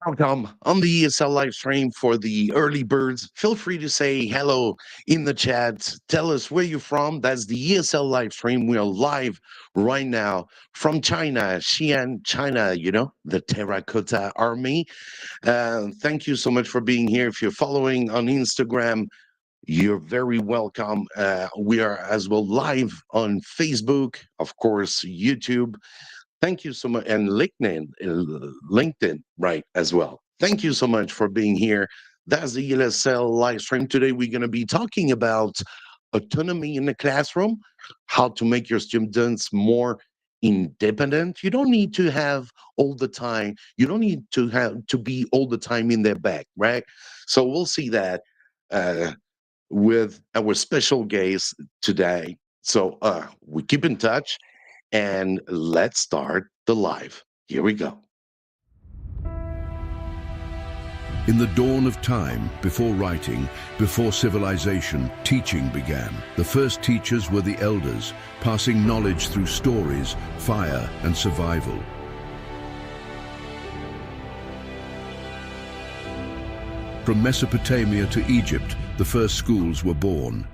Welcome on the ESL live stream for the early birds. Feel free to say hello in the chat. Tell us where you're from. That's the ESL live stream. We are live right now from China, Xi'an, China, the Terracotta Army. Thank you so much for being here. If you're following on Instagram, you're very welcome. We are as well live on Facebook, of course, YouTube. Thank you so much. And LinkedIn, right, as well. Thank you so much for being here. That's the ESL live stream. Today, we're going to be talking about autonomy in the classroom, how to make your students more independent. You don't need to have all the time. You don't need to have to be all the time in their back, right? So we'll see that with our special guest today. So we keep in touch. And let's start the live. Here we go. In the dawn of time, before writing, before civilization, teaching began. The first teachers were the elders, passing knowledge through stories, fire, and survival. From Mesopotamia to Egypt, the first schools were born.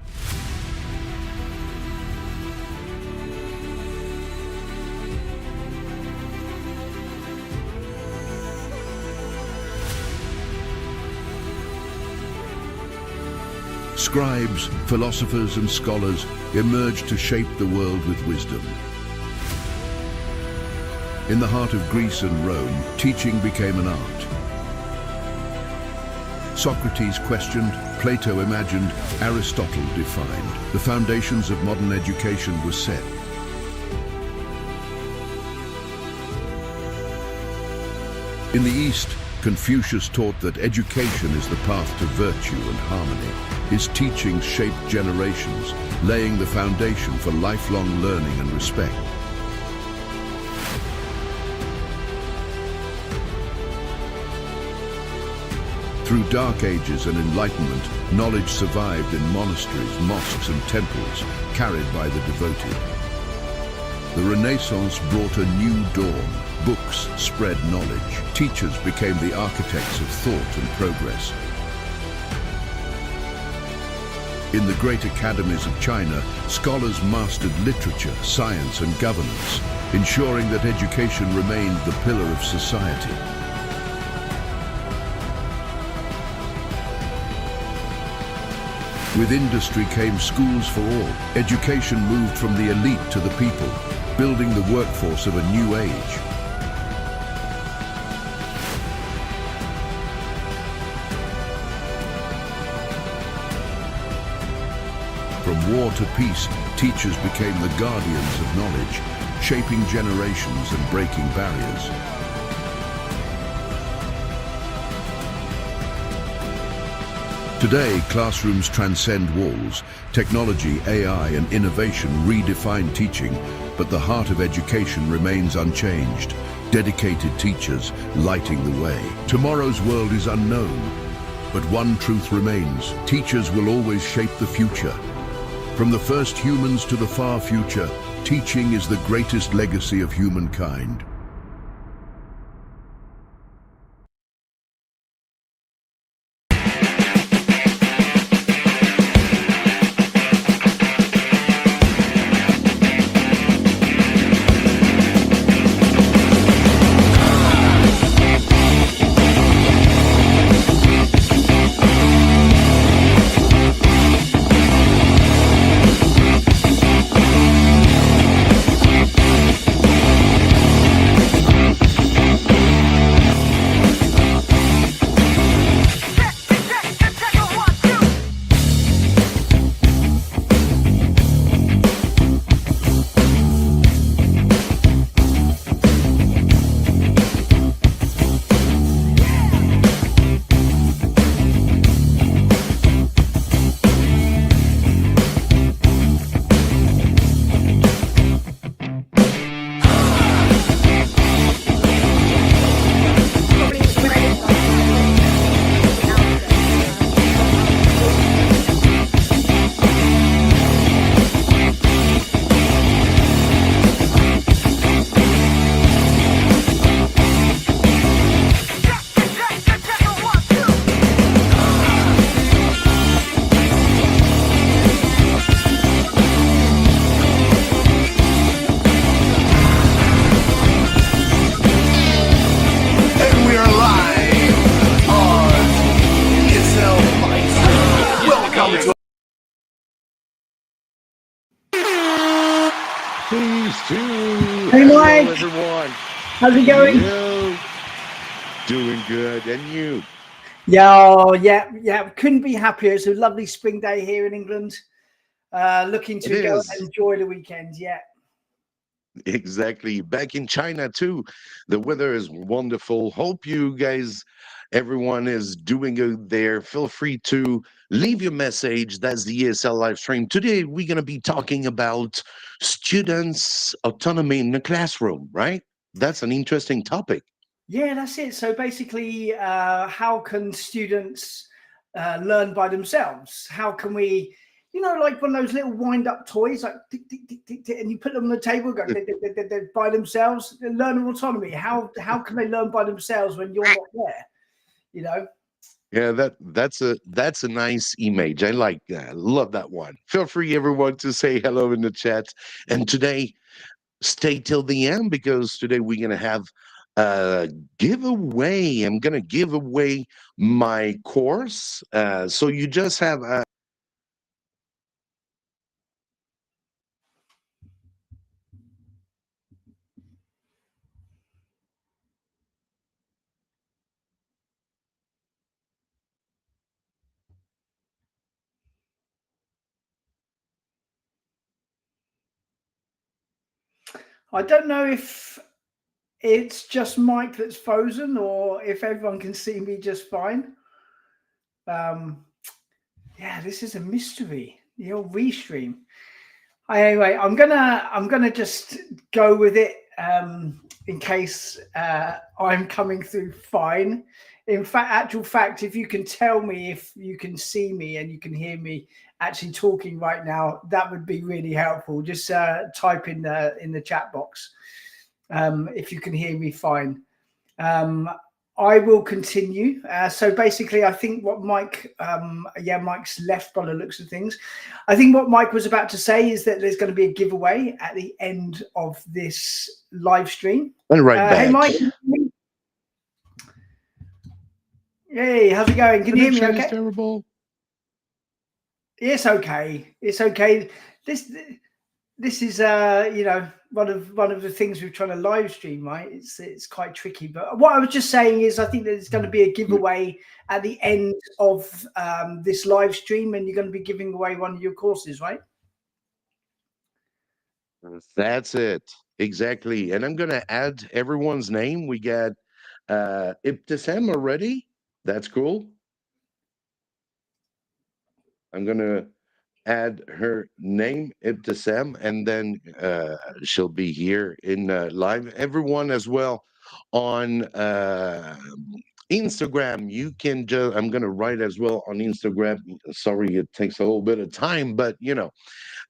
Scribes, philosophers, and scholars emerged to shape the world with wisdom. In the heart of Greece and Rome, teaching became an art. Socrates questioned, Plato imagined, Aristotle defined. The foundations of modern education were set. In the East, Confucius taught that education is the path to virtue and harmony. His teachings shaped generations, laying the foundation for lifelong learning and respect. Through dark ages and enlightenment, knowledge survived in monasteries, mosques, and temples, carried by the devoted. The Renaissance brought a new dawn. Books spread knowledge. Teachers became the architects of thought and progress. In the great academies of China, scholars mastered literature, science, and governance, ensuring that education remained the pillar of society. With industry came schools for all. Education moved from the elite to the people, building the workforce of a new age. From war to peace, teachers became the guardians of knowledge, shaping generations and breaking barriers. Today, classrooms transcend walls. Technology, AI, and innovation redefine teaching, but the heart of education remains unchanged. Dedicated teachers lighting the way. Tomorrow's world is unknown, but one truth remains. Teachers will always shape the future. From the first humans to the far future, teaching is the greatest legacy of humankind. Please too. Hey, Hello, Mike. everyone. How's it going? Yo. Doing good. And you? Yeah. Couldn't be happier. It's a lovely spring day here in England. Looking to It go is. and enjoy the weekend. Yeah. Exactly. Back in China, too. The weather is wonderful. Hope you guys, everyone is doing good there. Feel free to leave your message. That's the ESL live stream. Today, we're going to be talking about students' autonomy in the classroom, right? That's an interesting topic. Yeah, that's it. So basically, how can students learn by themselves? How can we, like one of those little wind-up toys, like tick, tick, tick, tick, tick, and you put them on the table, go tick, tick, tick, tick, tick, by themselves. Learn autonomy. How can they learn by themselves when you're not there? You know. Yeah, that's a nice image. I like that. Love that one. Feel free, everyone, to say hello in the chat. And today, stay till the end because today we're gonna have a giveaway. I'm gonna give away my course. So you just have I don't know if it's just Mike that's frozen or if everyone can see me just fine. Yeah, this is a mystery. The old restream. Anyway, I'm gonna just go with it in case I'm coming through fine. In fact, actual fact, if you can tell me if you can see me and you can hear me actually talking right now, that would be really helpful. Just type in the chat box if you can hear me fine. I will continue. So basically, I think what Mike, Mike's left by the looks of things. I think what Mike was about to say is that there's going to be a giveaway at the end of this live stream. and right back. Hey, Mike. Hey, how's it going? Can you hear me okay? Is terrible. It's okay. It's okay. This is one of the things we're trying to live stream, right? It's quite tricky, but what I was just saying is I think there's going to be a giveaway at the end of this live stream, and you're going to be giving away one of your courses, right? That's it. Exactly. And I'm gonna add everyone's name. We got Ibtisam already. That's cool. I'm gonna add her name, Ibtisam, and then she'll be here in live. Everyone as well on Instagram. You can just, I'm going to write as well on Instagram. Sorry, it takes a little bit of time, but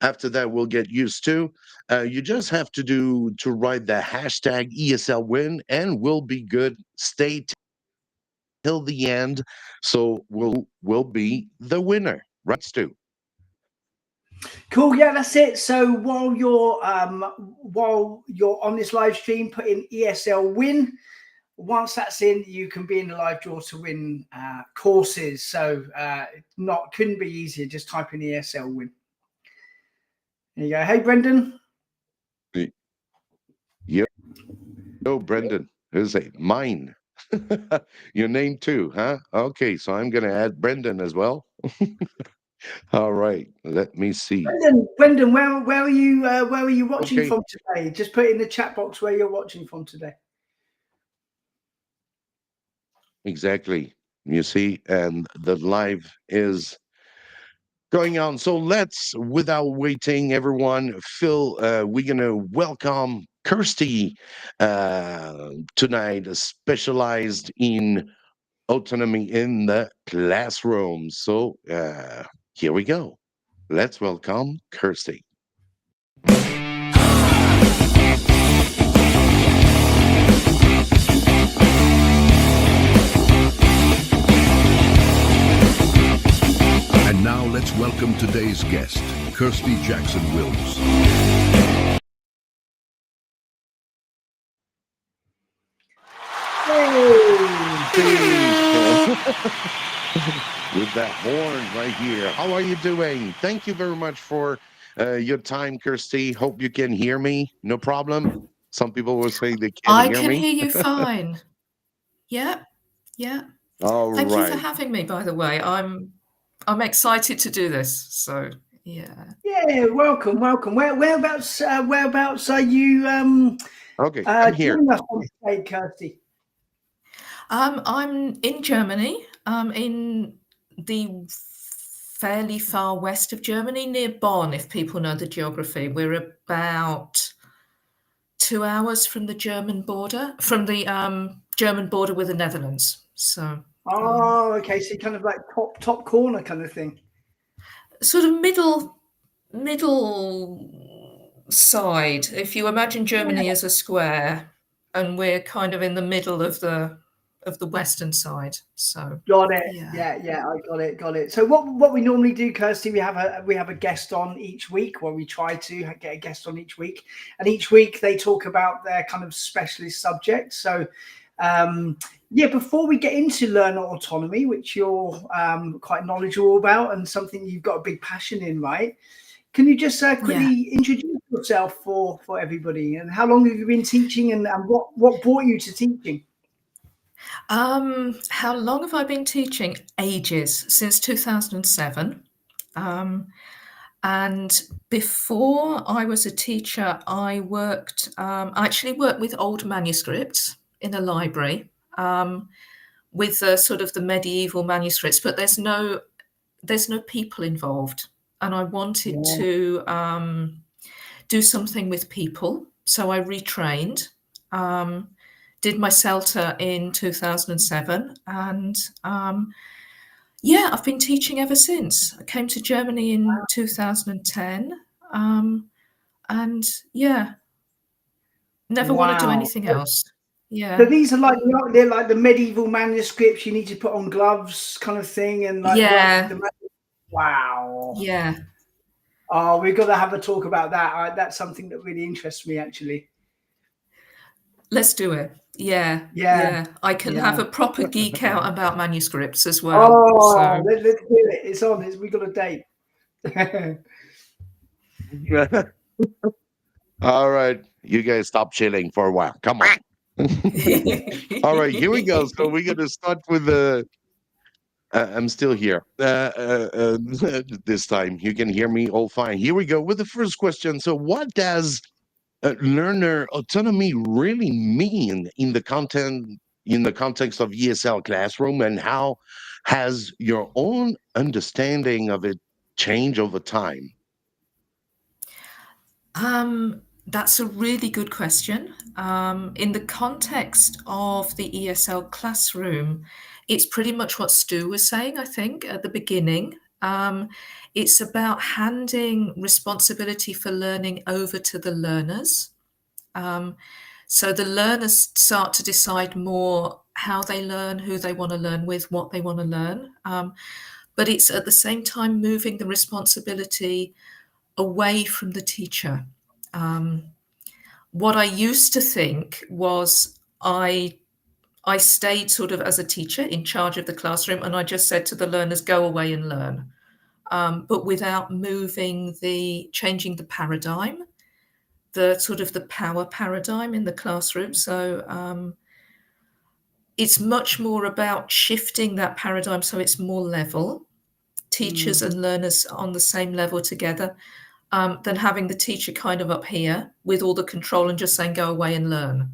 after that, we'll get used to. You just have to write the hashtag ESL win and we'll be good. Stay till the end. So we'll be the winner, right, Stu? Cool. Yeah, that's it. So while you're on this live stream, put in ESL win. Once that's in, you can be in the live draw to win courses. So couldn't be easier. Just type in ESL win. There you go. Hey, Brendan. Yo, Brendan. Who's it? Mine. Your name too, huh? Okay, so I'm gonna add Brendan as well. All right, let me see. Brendan, where are you watching from today? Just put in the chat box where you're watching from today. Exactly. You see, and the live is going on. So let's, without waiting, everyone, Phil, we're gonna welcome Kirstie tonight, specialized in autonomy in the classroom. So here we go. Let's welcome Kirstie. And now let's welcome today's guest, Kirstie Jackson Wilms. With that horn right here. How are you doing? Thank you very much for your time, Kirstie. Hope you can hear me. No problem. Some people will say they can't I hear can me. hear you fine. Yeah, yeah. All Thank you for right. having me, by the way. I'm excited to do this. So yeah. Yeah, welcome. Whereabouts are you Okay, I'm here. joining us on today, Kirstie? I'm in Germany, in the fairly far west of Germany, near Bonn, if people know the geography. We're about 2 hours from the German border, German border with the Netherlands. So Oh, okay. So kind of like top corner kind of thing. sort of middle side. If you imagine Germany as a square, and we're kind of in the middle of the western side. So Got it. yeah. Yeah. I got it. So what we normally do, Kirstie, we have a guest on each week, where we try to get a guest on each week, and each week they talk about their kind of specialist subject. So before we get into learner autonomy, which you're quite knowledgeable about and something you've got a big passion in, right? Can you just quickly introduce yourself for everybody, and how long have you been teaching, and what brought you to teaching? How long have I been teaching? Ages, since 2007. And before I was a teacher, I actually worked with old manuscripts in a library, with sort of the medieval manuscripts, but there's no people involved. And I wanted to do something with people. So I retrained, did my CELTA in 2007, and I've been teaching ever since. I came to Germany in 2010, and never want to do anything else. So these are they're like the medieval manuscripts you need to put on gloves, kind of thing, and wow. Yeah. Oh, we've got to have a talk about that. That's something that really interests me, actually. Let's do it. Yeah. I can have a proper geek out about manuscripts as well. Oh, so let's do it. It's on. We got a date. All right, you guys stop chilling for a while. Come on. All right, here we go. So we're gonna start with the. I'm still here. This time you can hear me all fine. Here we go with the first question. So, what does learner autonomy really mean in the context of ESL classroom, and how has your own understanding of it changed over time? That's a really good question. In the context of the ESL classroom, it's pretty much what Stu was saying, I think, at the beginning. It's about handing responsibility for learning over to the learners. So the learners start to decide more how they learn, who they want to learn with, what they want to learn. But it's at the same time moving the responsibility away from the teacher. What I used to think was I stayed sort of as a teacher in charge of the classroom, and I just said to the learners, go away and learn, but without changing the paradigm, the sort of the power paradigm in the classroom. So it's much more about shifting that paradigm so it's more level, teachers and learners on the same level together, than having the teacher kind of up here with all the control and just saying, go away and learn.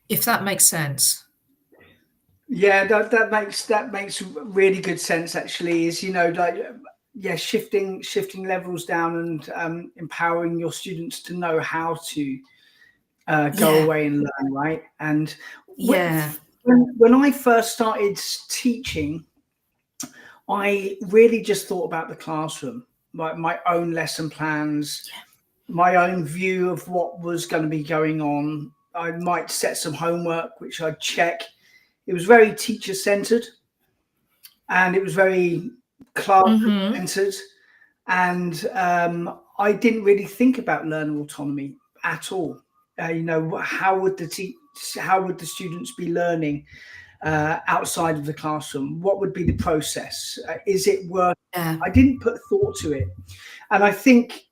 If that makes sense. Yeah, that makes really good sense, actually, is, shifting levels down and empowering your students to know how to go away and learn, right? And when I first started teaching, I really just thought about the classroom, my own lesson plans, my own view of what was going to be going on. I might set some homework, which I'd check. It was very teacher-centered, and it was very classroom-centered. And I didn't really think about learner autonomy at all. How would the students be learning? outside of the classroom? What would be the process? Is it work? Yeah. I didn't put thought to it. And I think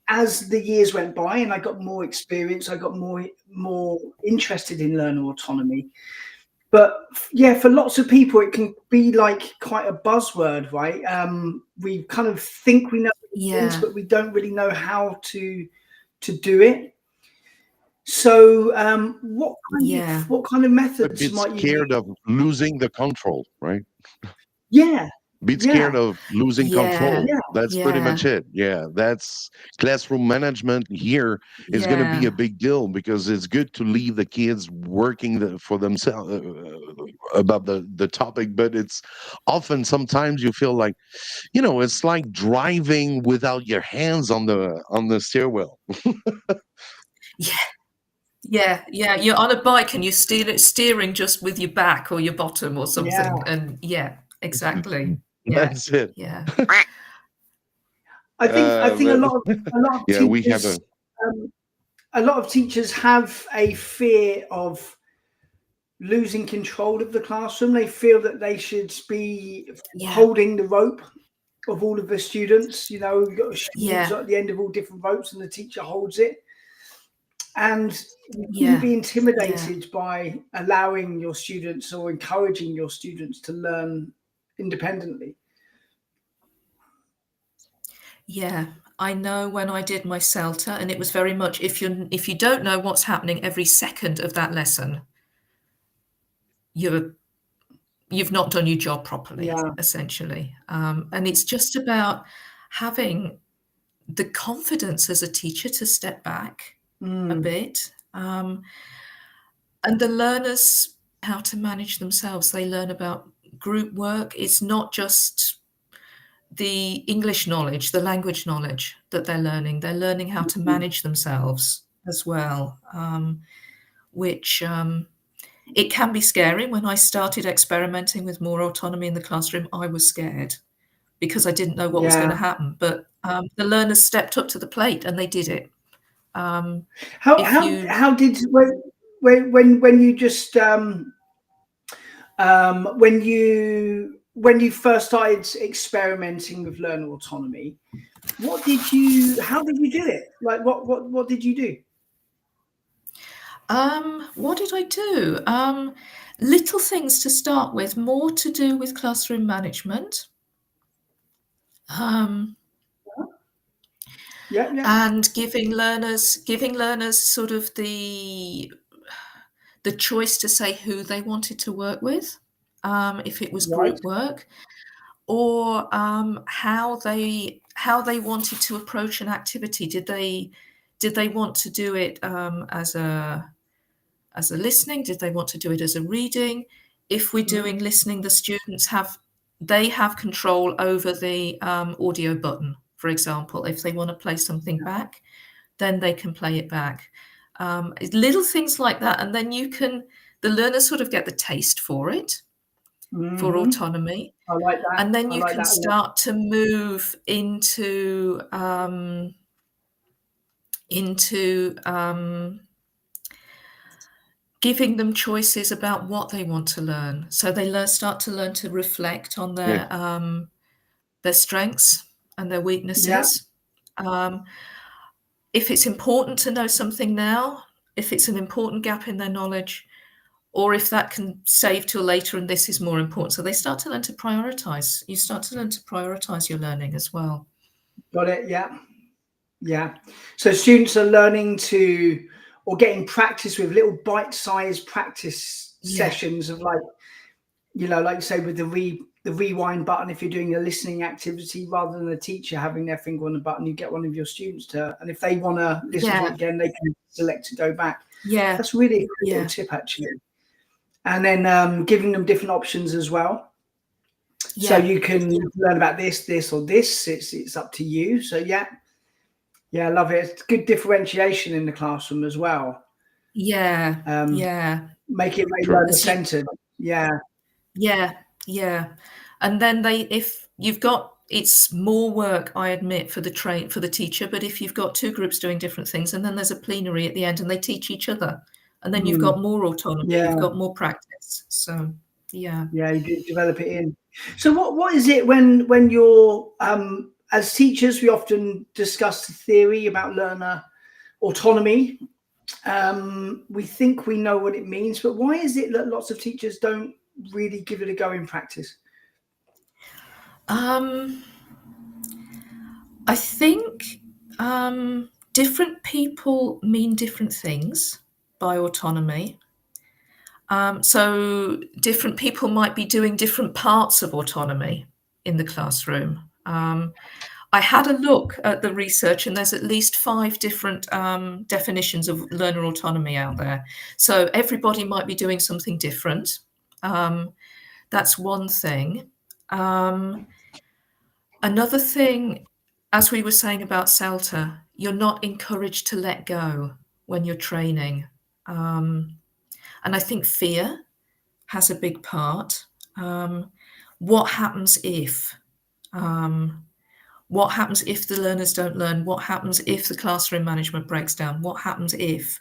as the years went by and I got more experience, I got more interested in learner autonomy. But yeah, for lots of people, it can be like quite a buzzword, right? We kind of think we know things, but we don't really know how to do it. So what kind of methods might you scared of losing the control, right? Yeah. Be scared of losing control. Yeah. That's pretty much it. Yeah, that's classroom management here is going to be a big deal, because it's good to leave the kids working for themselves about the topic, but it's often sometimes you feel like, it's like driving without your hands on the stairwell. Yeah, you're on a bike and you're steering just with your back or your bottom or something. And exactly. That's it. Yeah. I think a lot of yeah, teachers, we have a lot of teachers have a fear of losing control of the classroom. They feel that they should be holding the rope of all of the students. You've got students at the end of all different ropes, and the teacher holds it. And you can be intimidated by allowing your students or encouraging your students to learn independently. Yeah, I know when I did my CELTA, and it was very much, if you don't know what's happening every second of that lesson, you've not done your job properly, essentially. And it's just about having the confidence as a teacher to step back a bit. And the learners, how to manage themselves. They learn about group work. It's not just the English knowledge, the language knowledge that they're learning. They're learning how to manage themselves as well, which it can be scary. When I started experimenting with more autonomy in the classroom, I was scared because I didn't know what was going to happen. But the learners stepped up to the plate and they did it. How did when you just when you first started experimenting with learner autonomy, how did you do it? Like what did you do? What did I do? Little things to start with, more to do with classroom management. And giving learners sort of the choice to say who they wanted to work with, if it was group work, or how they wanted to approach an activity. Did they want to do it as a listening? Did they want to do it as a reading? If we're doing listening, the students have control over the audio button, for example. If they want to play something back, then they can play it back. Little things like that. And then the learners sort of get the taste for it, for autonomy. I like that. And then you can start to move into giving them choices about what they want to learn. So they start to learn to reflect on their strengths and their weaknesses. If it's important to know something now, if it's an important gap in their knowledge, or if that can save till later and this is more important. So they start to learn to prioritize. You start to learn to prioritize your learning as well. Got it. Yeah. So students are learning or getting practice with little bite-sized practice sessions of like you say with the rewind button. If you're doing a listening activity, rather than the teacher having their finger on the button, you get one of your students to, and if they want to listen to it again, they can select to go back. Yeah, that's really a good little tip actually. And then giving them different options as well. So you can learn about this or this. It's up to you. So yeah, I love it. It's good differentiation in the classroom as well. Make it very learner centered. And then if you've got, it's more work, I admit, for the teacher, but if you've got two groups doing different things, and then there's a plenary at the end and they teach each other, and then you've got more autonomy, you've got more practice. So Yeah. Yeah, you do develop it in. So what is it when you're as teachers, we often discuss the theory about learner autonomy. We think we know what it means, but why is it that lots of teachers don't really give it a go in practice? I think different people mean different things by autonomy. So different people might be doing different parts of autonomy in the classroom. I had a look at the research, and there's at least 5 different definitions of learner autonomy out there. So everybody might be doing something different. That's one thing. Another thing, as we were saying about CELTA, you're not encouraged to let go when you're training. And I think fear has a big part. What happens if? What happens if the learners don't learn? What happens if the classroom management breaks down? What happens if?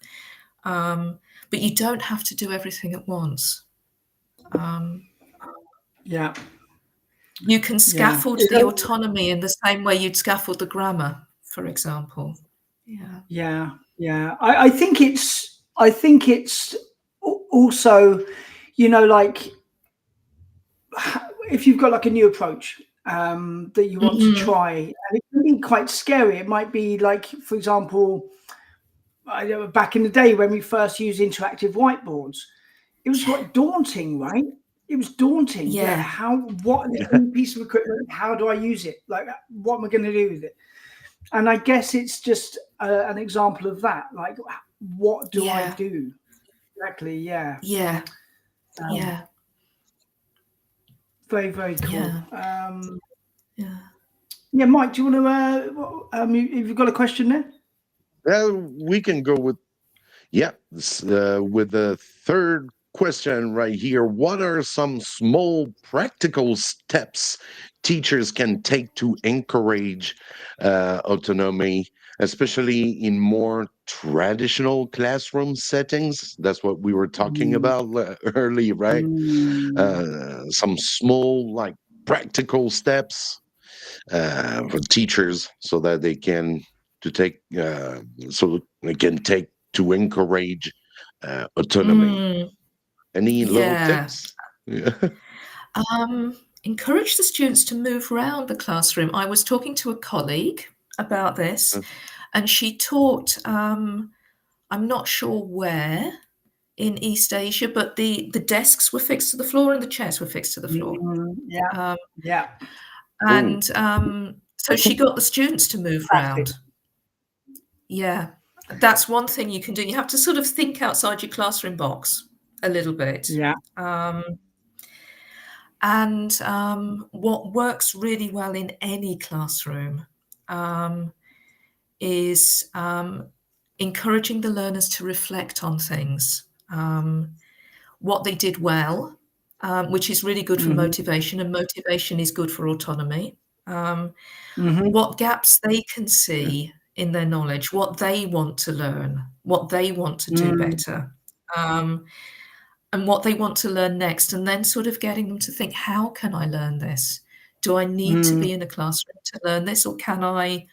But you don't have to do everything at once. Yeah. You can scaffold the autonomy in the same way you'd scaffold the grammar, for example. Yeah. I think it's also, like if you've got like a new approach that you want to try, and it can be quite scary. It might be like, for example, back in the day when we first used interactive whiteboards, it was quite daunting, right? It was daunting. Yeah. What new piece of equipment? How do I use it? Like, what am I going to do with it? And I guess it's just an example of that. Like, what do I do? Exactly. Yeah. Yeah. Very, very cool. Yeah. Mike, do you want to? Have you got a question there? We can go with with the third question right here. What are some small practical steps teachers can take to encourage autonomy, especially in more traditional classroom settings? That's what we were talking about early, right? Some small, like, practical steps for teachers so that they can take to encourage autonomy. Any little tips? Yeah. Encourage the students to move around the classroom. I was talking to a colleague about this, and she taught, I'm not sure where in East Asia, but the desks were fixed to the floor and the chairs were fixed to the floor. And so she got the students to move around. Yeah, that's one thing you can do. You have to sort of think outside your classroom box a little bit. And what works really well in any classroom is encouraging the learners to reflect on things, what they did well, which is really good for motivation, and motivation is good for autonomy. What gaps they can see in their knowledge, what they want to learn, what they want to do better, and what they want to learn next, and then sort of getting them to think, how can I learn this? Do I need to be in a classroom to learn this, or can I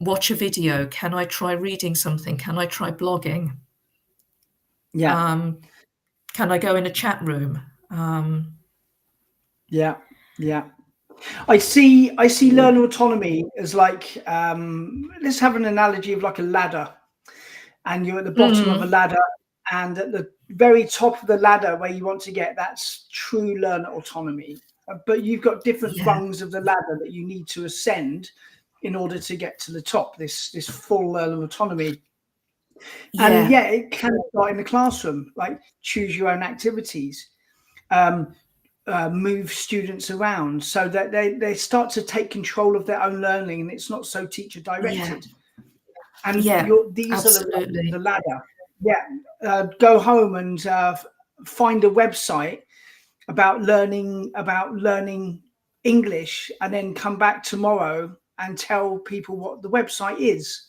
watch a video? Can I try reading something? Can I try blogging? Can I go in a chat room? I see learner autonomy as like, let's have an analogy of like a ladder, and you're at the bottom of a ladder, and at the very top of the ladder where you want to get, that's true learner autonomy. But you've got different rungs of the ladder that you need to ascend in order to get to the top, this full learner autonomy. And it can start in the classroom, like choose your own activities, move students around so that they start to take control of their own learning, and it's not so teacher directed. And these absolutely. are the ladder. Go home and find a website about learning English, and then come back tomorrow and tell people what the website is.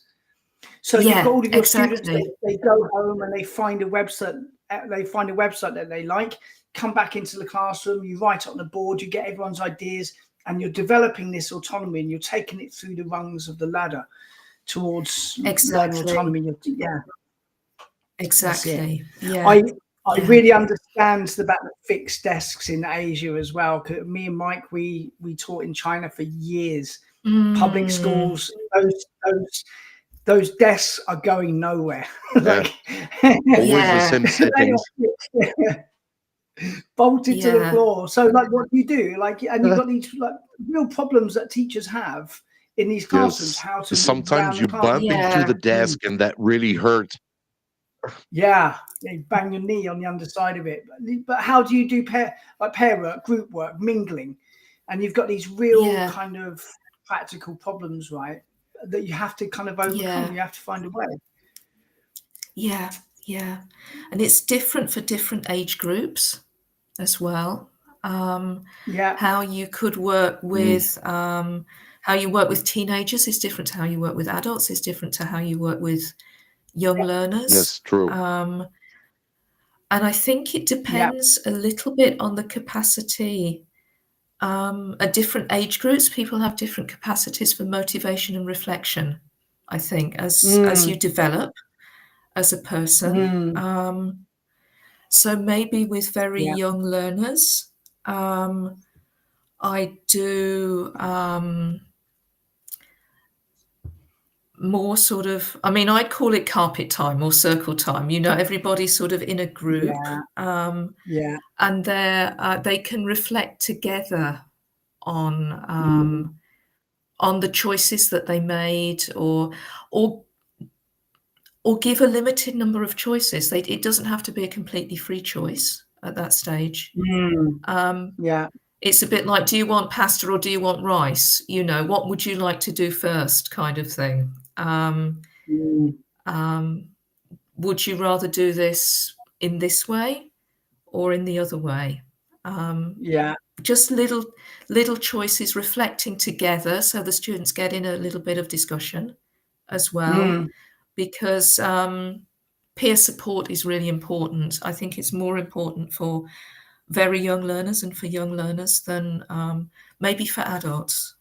So you've got all of your students, they go home and they find a website that they like. come back into the classroom, you write it on the board, you get everyone's ideas, and you're developing this autonomy, and you're taking it through the rungs of the ladder towards learning autonomy. Yeah, exactly. Yeah, I really understand about the fixed desks in Asia as well. Cause me and Mike, we taught in China for years. Public schools, those desks are going nowhere. Like, always the same settings. Bolted to the floor. So like, what do you do? Like, and you've got these like real problems that teachers have in these classrooms. How to sometimes you bump into the desk, and that really hurt. Yeah, you bang your knee on the underside of it. But how do you do pair work, group work, mingling? And you've got these real kind of practical problems, right? That you have to kind of overcome. You have to find a way. Yeah. And it's different for different age groups as well. How you could work with how you work with teenagers is different to how you work with adults, is different to how you work with young learners. Yes, true. And I think it depends a little bit on the capacity. At different age groups, people have different capacities for motivation and reflection, I think, as you develop as a person. So maybe with very young learners, I do more sort of, I mean, I'd call it carpet time or circle time. You know, everybody's sort of in a group, and they can reflect together on the choices that they made, or give a limited number of choices. It doesn't have to be a completely free choice at that stage. It's a bit like, do you want pasta or do you want rice? You know, what would you like to do first, kind of thing. Would you rather do this in this way or in the other way? Just little choices, reflecting together, so the students get in a little bit of discussion as well. Because peer support is really important. I think it's more important for very young learners and for young learners than maybe for adults.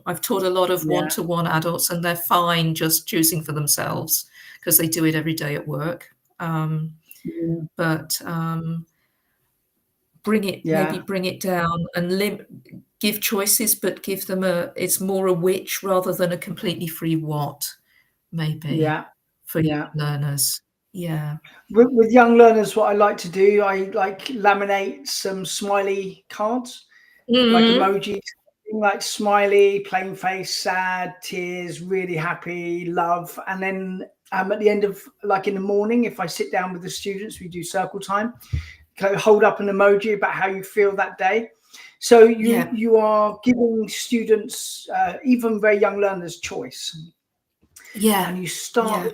I've taught a lot of one-to-one adults, and they're fine just choosing for themselves because they do it every day at work. But bring it down and give choices, but give them it's more a which rather than a completely free what, maybe. For young learners. With young learners, what I like to do, I like laminate some smiley cards, like emojis, like smiley, plain face, sad, tears, really happy, love. And then at the end of, like in the morning, if I sit down with the students, we do circle time, hold up an emoji about how you feel that day. So you are giving students, even very young learners, choice. And you start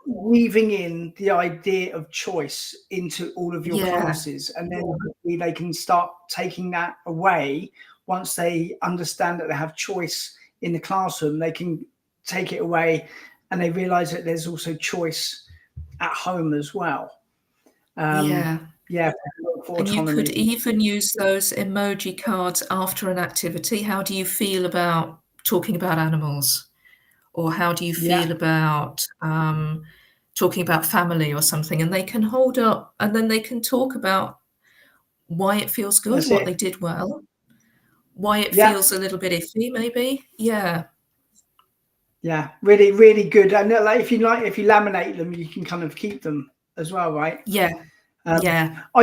weaving in the idea of choice into all of your classes, and then hopefully they can start taking that away. Once they understand that they have choice in the classroom, they can take it away, and they realize that there's also choice at home as well. For and autonomy. you could even use those emoji cards after an activity. How do you feel about talking about animals? Or how do you feel about talking about family or something? And they can hold up, and then they can talk about why it feels good, what they did well, why it feels a little bit iffy, maybe. Really, really good. And like if you laminate them, you can kind of keep them as well, right? I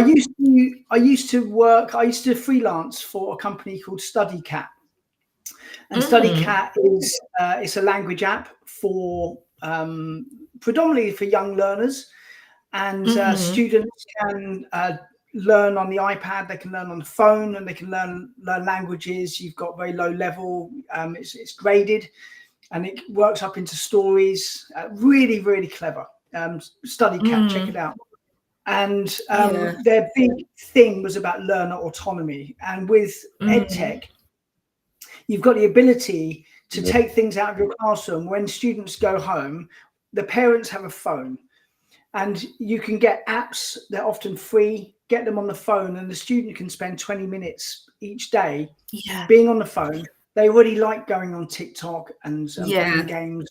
used to freelance for a company called StudyCat. And StudyCat is it's a language app for predominantly for young learners, and students can learn on the iPad, they can learn on the phone, and they can learn languages. You've got very low level, it's graded, and it works up into stories. Really, really clever. StudyCat, check it out. And their big thing was about learner autonomy. And with EdTech, you've got the ability to take things out of your classroom. When students go home, the parents have a phone, And you can get apps, they're often free, get them on the phone, and the student can spend 20 minutes each day being on the phone. They already like going on TikTok and playing games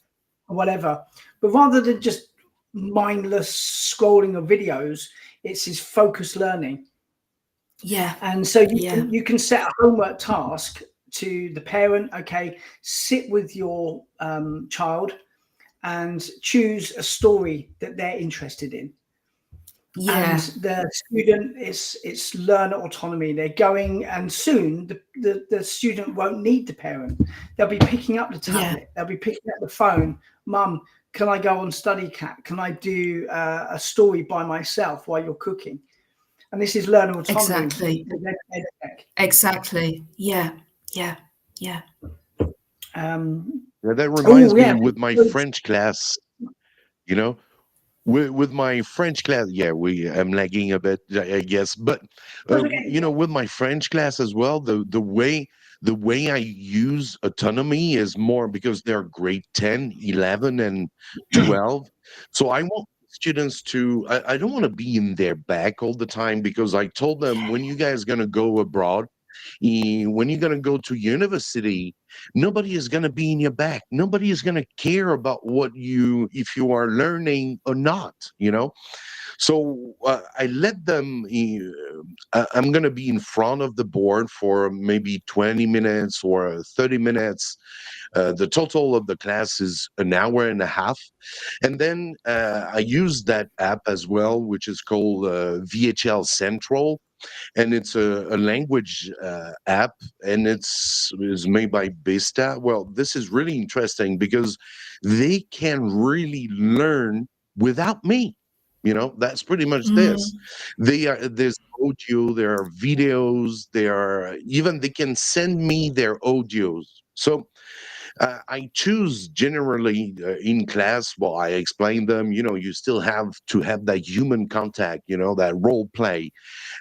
or whatever. But rather than just mindless scrolling of videos, it's his focused learning. And so you can set a homework task to the parent. Okay, sit with your child and choose a story that they're interested in. And the student, it's learner autonomy. They're going, and soon the student won't need the parent. They'll be picking up the tablet. They'll be picking up the phone. Mum, can I go on study cat? Can I do a story by myself while you're cooking? And this is learner autonomy. Exactly. Yeah. That reminds me with my French class, you know, with my French class. I'm lagging a bit, I guess, but you know, with my French class as well, the way I use autonomy is more because they're grade 10, 11, and 12. So I want students to, I don't want to be in their back all the time, because I told them, when you guys going to go abroad, when you're going to go to university, nobody is going to be in your back. Nobody is going to care about if you are learning or not, you know? So I let them, I'm going to be in front of the board for maybe 20 minutes or 30 minutes. The total of the class is an hour and a half. And then I use that app as well, which is called VHL Central. And it's a language app, and is made by Besta. Well, this is really interesting because they can really learn without me. You know, that's pretty much this. There's audio, there are videos, they can send me their audios. So I choose generally in class, well, I explain them, you know, you still have to have that human contact, you know, that role play.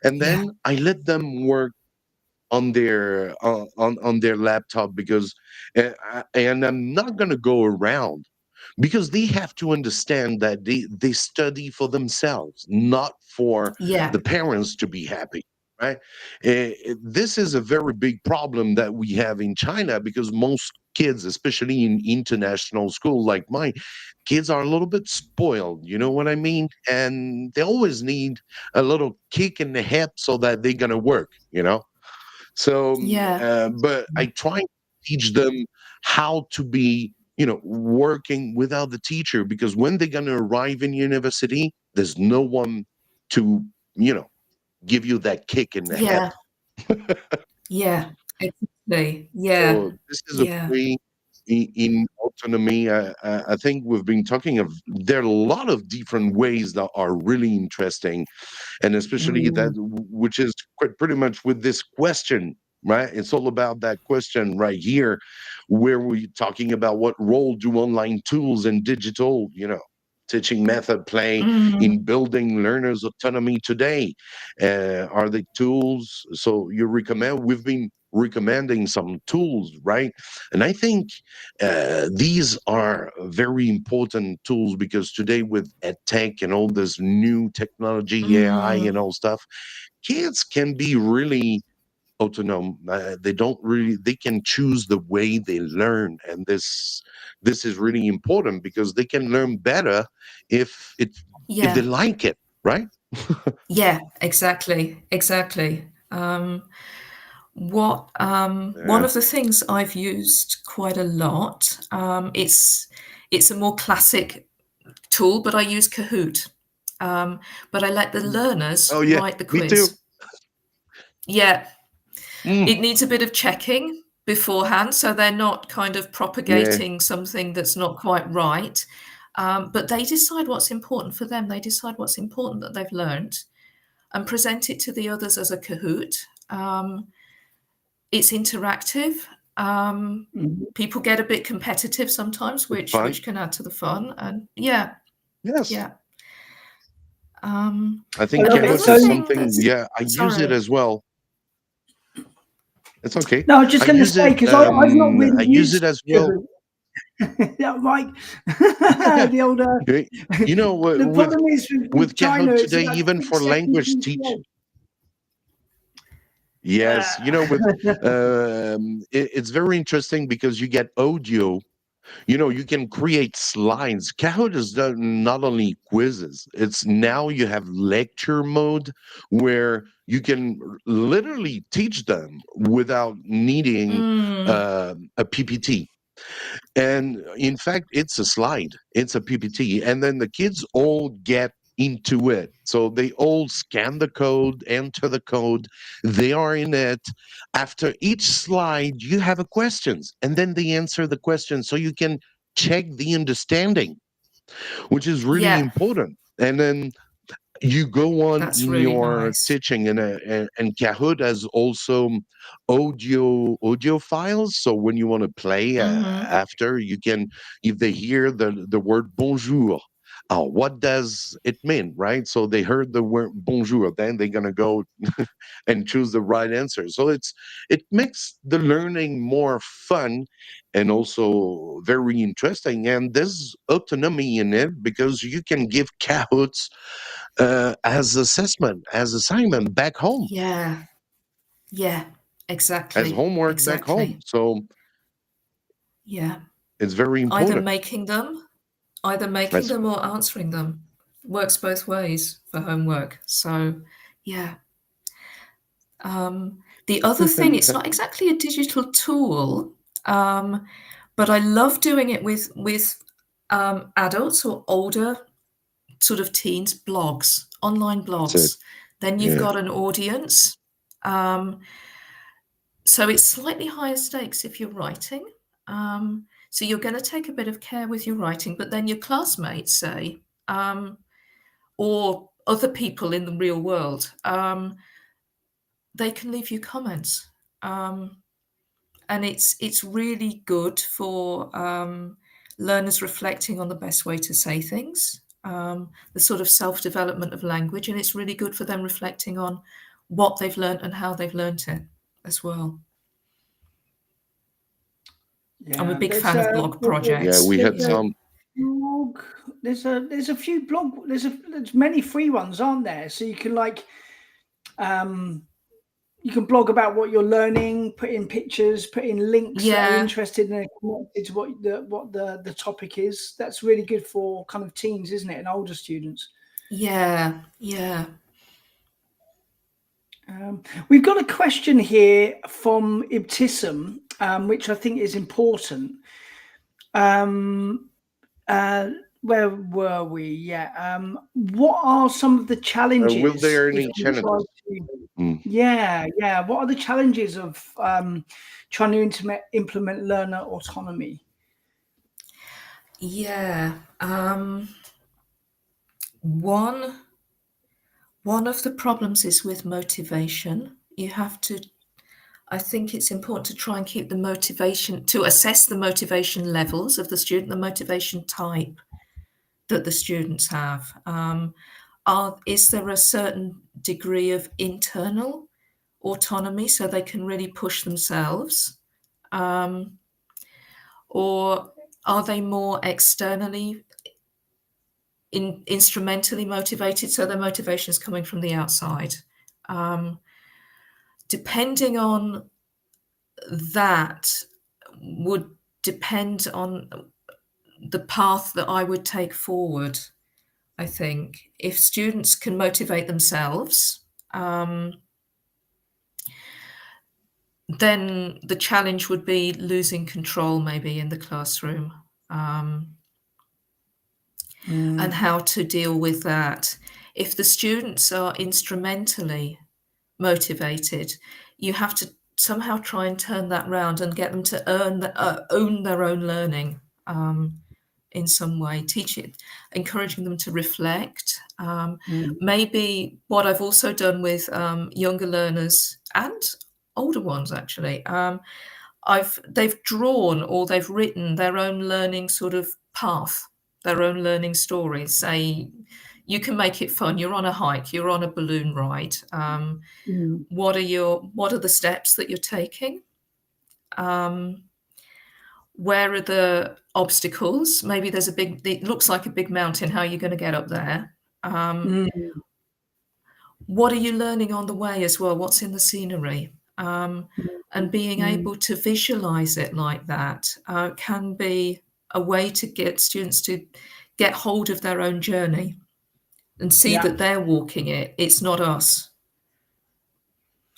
And then I let them work on their on their laptop, because and I'm not going to go around, because they have to understand that they study for themselves, not for the parents to be happy, right? This is a very big problem that we have in China, because most kids, especially in international school like mine, kids are a little bit spoiled, you know what I mean? And they always need a little kick in the head so that they're going to work, you know? So, but I try to teach them how to be, you know, working without the teacher, because when they're going to arrive in university, there's no one to, you know, give you that kick in the head. Exactly. So this is a way in autonomy. I think we've been talking of, there are a lot of different ways that are really interesting, and especially that, which is quite pretty much with this question, right? It's all about that question right here, where we're talking about what role do online tools and digital, you know, teaching method play in building learners' autonomy today. Are the tools? So we've been recommending some tools, right? And I think these are very important tools, because today with EdTech and all this new technology, AI and all stuff, kids can be really autonomous. They can choose the way they learn, and this is really important, because they can learn better if they like it, right? Exactly. One of the things I've used quite a lot, it's a more classic tool, but I use Kahoot. But I let the learners write the quiz. Me too. It needs a bit of checking beforehand, so they're not kind of propagating something that's not quite right. But they decide what's important for them. They decide what's important that they've learned, and present it to the others as a Kahoot. It's interactive. People get a bit competitive sometimes, which can add to the fun. And I think Canvas is something. I use it as well. It's okay. No, I was just going to say, because I've not really I use it as well. Yeah, Mike. The older. You know, The problem is with China, Kahoot it's today, about even 6 for seconds language each teach. blog. Yes, you know, with it's very interesting because you get audio. You know, you can create slides. Kahoot is not only quizzes, it's now you have lecture mode where you can literally teach them without needing a PPT. And in fact, it's a slide, it's a PPT. And then the kids all get into it. So they all scan the code, enter the code, they are in it. After each slide, you have a questions, and then they answer the question. So you can check the understanding, which is really Yeah, important. And then you go on that's in really your nice. teaching, and Kahoot has also audio files. So when you want to play after, you can, if they hear the word bonjour, what does it mean, right? So they heard the word bonjour, then they're gonna go and choose the right answer. So it makes the learning more fun and also very interesting. And there's autonomy in it because you can give Kahoots as assessment, as assignment back home, Yeah, yeah, as exactly, homework back home. exactly. So Yeah, it's very either important. making them, either making That's them or answering them. Works both ways for homework. So, yeah. The other thing, it's not exactly a digital tool, but I love doing it with adults or older sort of teens, blogs, online it. blogs. Then you've Yeah. got an audience. Um, so it's slightly higher stakes if you're writing. So you're going to take a bit of care with your writing, but then your classmates say, or other people in the real world, they can leave you comments. And it's really good for learners reflecting on the best way to say things, the sort of self-development of language, and it's really good for them reflecting on what they've learned and how they've learned it as well. I'm a Yeah, big fan of blog Yeah, projects. we had Yeah. some. blog. There's a few blog. There's many free ones, aren't there? So you can you can blog about what you're learning, put in pictures, put in links that are Yeah, interested and connected to what the topic is. That's really good for kind of teens, isn't it, and older students. yeah, yeah. We've got a question here from Ibtisam, which I think is important. Where were we? Yeah. What are some of the Will challenges there if any you try challenges? to? Mm. Yeah, yeah. What are the challenges of trying to implement learner autonomy? Yeah. One of the problems is with motivation. You have to, I think it's important to try and keep the motivation, to assess the motivation levels of the student, the motivation type that the students have. Is there a certain degree of internal autonomy so they can really push themselves? Or are they more externally, instrumentally motivated, so their motivation is coming from the outside? Depending on that would depend on the path that I would take forward. I think if students can motivate themselves, then the challenge would be losing control maybe in the classroom, and how to deal with that. If the students are instrumentally motivated, you have to somehow try and turn that round and get them to own their own learning, in some way, teach it, encouraging them to reflect. Maybe what I've also done with younger learners and older ones actually, they've drawn or they've written their own learning sort of path, their own learning stories. Say, you can make it fun. You're on a hike, you're on a balloon ride. What are the steps that you're taking? Where are the obstacles? Maybe there's it looks like a big mountain. How are you going to get up there? What are you learning on the way as well? What's in the scenery? And being able to visualize it like that can be a way to get students to get hold of their own journey and see that they're walking it. It's not us.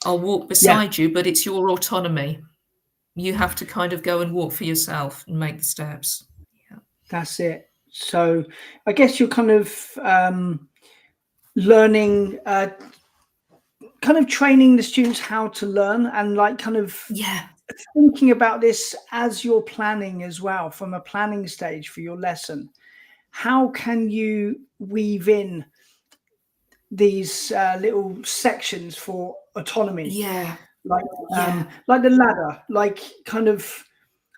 I'll walk beside you, but it's your autonomy. You have to kind of go and walk for yourself and make the steps. That's it. So I guess you're kind of learning, kind of training the students how to learn, and like kind of thinking about this as you're planning as well, from a planning stage for your lesson. How can you weave in these little sections for autonomy? Like the ladder, like kind of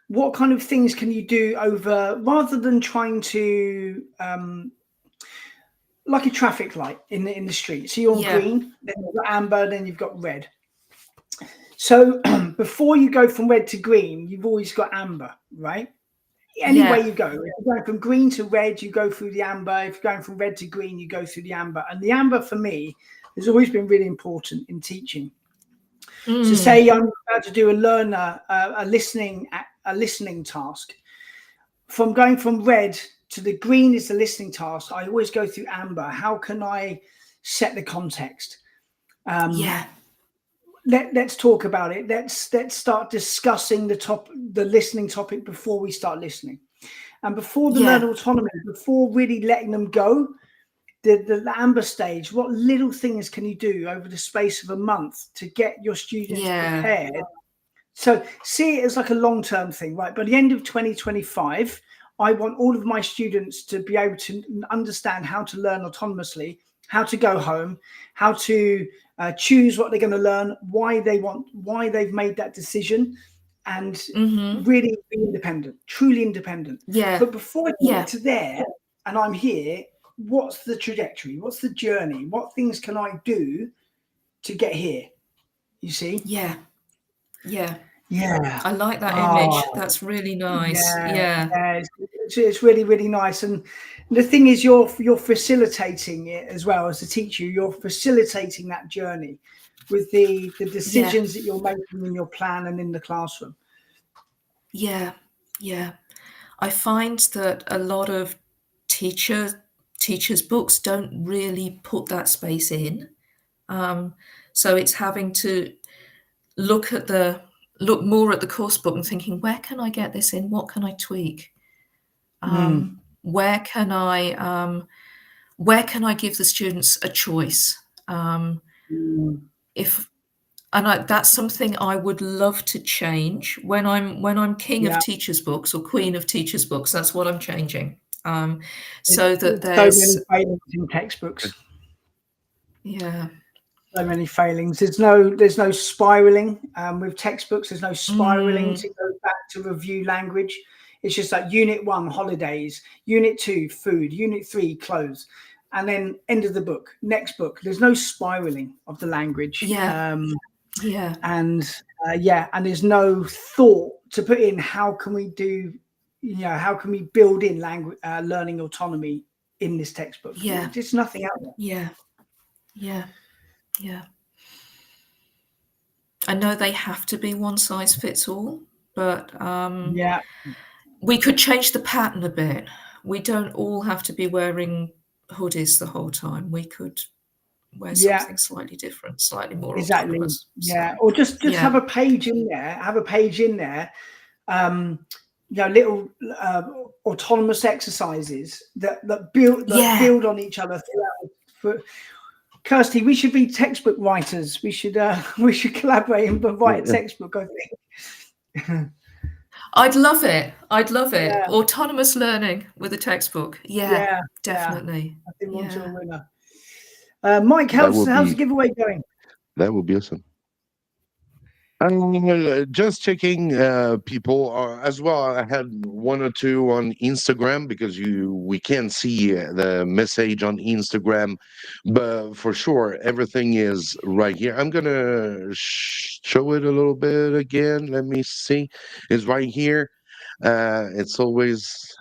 what kind of things can you do over, rather than trying to like a traffic light in the street. So you're on green, then you've got amber, then you've got red. So before you go from red to green, you've always got amber, right? Any way you go. If you're going from green to red, you go through the amber. If you're going from red to green, you go through the amber. And the amber for me has always been really important in teaching. So say I'm about to do a learner, a listening task. From going from red to the green is the listening task. I always go through amber. How can I set the context? Let's talk about it. Let's start discussing the listening topic before we start listening, and before the learner autonomy, before really letting them go. The amber stage, what little things can you do over the space of a month to get your students prepared? So see it as like a long-term thing, right? By the end of 2025, I want all of my students to be able to understand how to learn autonomously, how to go home, how to choose what they're going to learn, why they've made that decision, and really be independent, truly independent. But before I get to there, and I'm here, what's the trajectory? What's the journey? What things can I do to get here? You see? Yeah. I like that image. That's really nice. It's really, really nice. And the thing is, you're facilitating it as well as a teacher. You're facilitating that journey with the decisions that you're making in your plan and in the classroom. I find that a lot of teachers' books don't really put that space in. So it's having to look more at the course book and thinking, where can I get this in? What can I tweak? Where can I give the students a choice? That's something I would love to change when I'm king of teachers' books or queen of teachers' books. That's what I'm changing. So that there's so many failings in textbooks. So many failings. There's no spiraling with textbooks. There's no spiraling to go back to review language. It's just like Unit 1, holidays, Unit 2, food, Unit 3, clothes, and then end of the book, next book. There's no spiraling of the language. And there's no thought to put in how can we build in language learning autonomy in this textbook. There's nothing out there. I know they have to be one size fits all, but we could change the pattern a bit. We don't all have to be wearing hoodies the whole time. We could wear something slightly different, slightly more autonomous. Or just have a page in there. Little autonomous exercises that build on each other throughout. Kirstie, we should be textbook writers. We should collaborate and write a textbook, I think. I'd love it. Autonomous learning with a textbook. Definitely. I think we're onto a winner. Mike, how's the giveaway going? That would be awesome. Just checking people as well. I had one or two on Instagram because we can't see the message on Instagram, but for sure everything is right here. I'm gonna show it a little bit again. Let me see. It's right here. It's always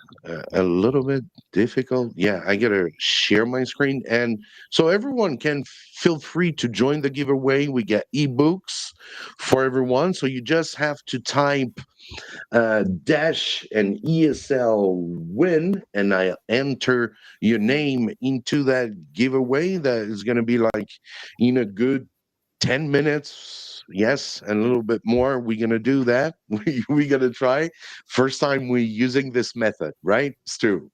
a little bit difficult. Yeah, I gotta share my screen, and so everyone can feel free to join the giveaway. We get ebooks for everyone, so you just have to type dash and ESL win, and I enter your name into that giveaway. That is going to be like in a good 10 minutes. Yes, and a little bit more. We're going to do that. We're going to try. First time we're using this method, right, Stu?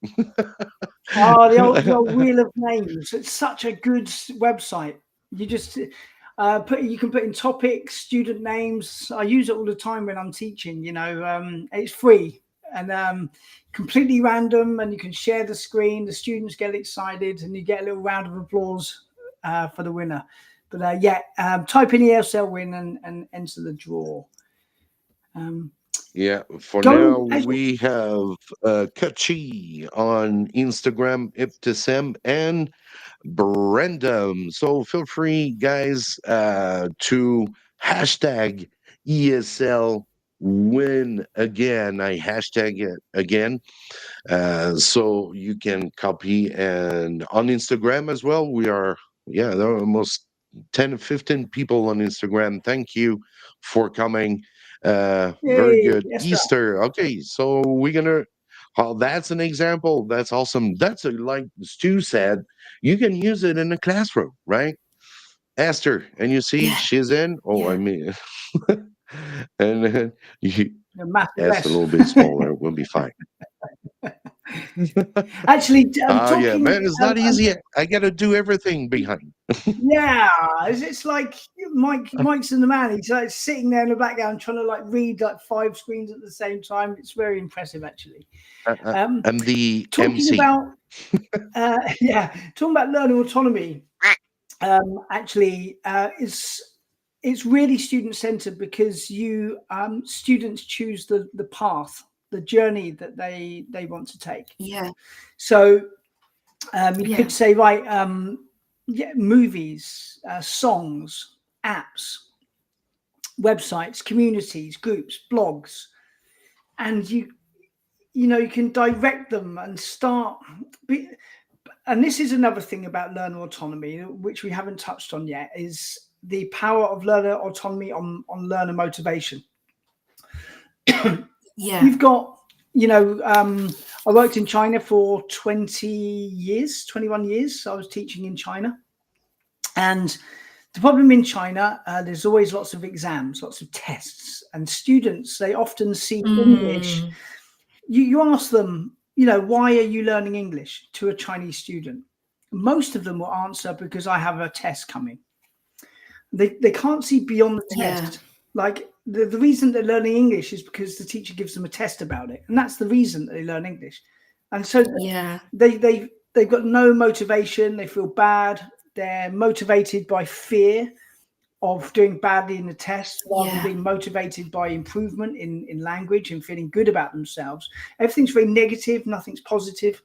Oh, the old Wheel of Names. It's such a good website. You just you can put in topics, student names. I use it all the time when I'm teaching. It's free and completely random, and you can share the screen. The students get excited, and you get a little round of applause for the winner. But type in ESL win and enter the draw. Yeah, for now we have Kachi on Instagram, Ibtisam, and Brendam. So feel free, guys, to hashtag ESL win again. I hashtag it again. So you can copy, and on Instagram as well. We are, yeah, there are almost 10 15 people on Instagram. Thank you for coming. Very Yay, good. yes, Easter. Okay, so we're gonna. Oh, that's an example. That's awesome. Like Stu said, you can use it in a classroom, right? Esther, and you see Yeah. she's in. Oh, Yeah. I mean, and then you massive ask a S. little bit smaller. We'll be fine. Actually, Yeah, talking. man, it's not easy. I got to do everything behind. Yeah, it's like Mike's in the man. He's like sitting there in the background trying to like read like 5 screens at the same time. It's very impressive, actually. I'm the Talking MC. about talking about learning autonomy. Actually, it's really student centered because you students choose the path, the journey that they want to take. Yeah. So you could say, right, movies, songs, apps, websites, communities, groups, blogs, and you can direct them and start. And this is another thing about learner autonomy, which we haven't touched on yet, is the power of learner autonomy on learner motivation. You've got, I worked in China for 21 years. So I was teaching in China. And the problem in China, there's always lots of exams, lots of tests, and students, they often see English. You ask them, why are you learning English to a Chinese student? Most of them will answer because I have a test coming. They can't see beyond the test. Like the reason they're learning English is because the teacher gives them a test about it. And that's the reason that they learn English. And so they've got no motivation. They feel bad. They're motivated by fear of doing badly in the test rather than being motivated by improvement in language and feeling good about themselves. Everything's very negative. Nothing's positive.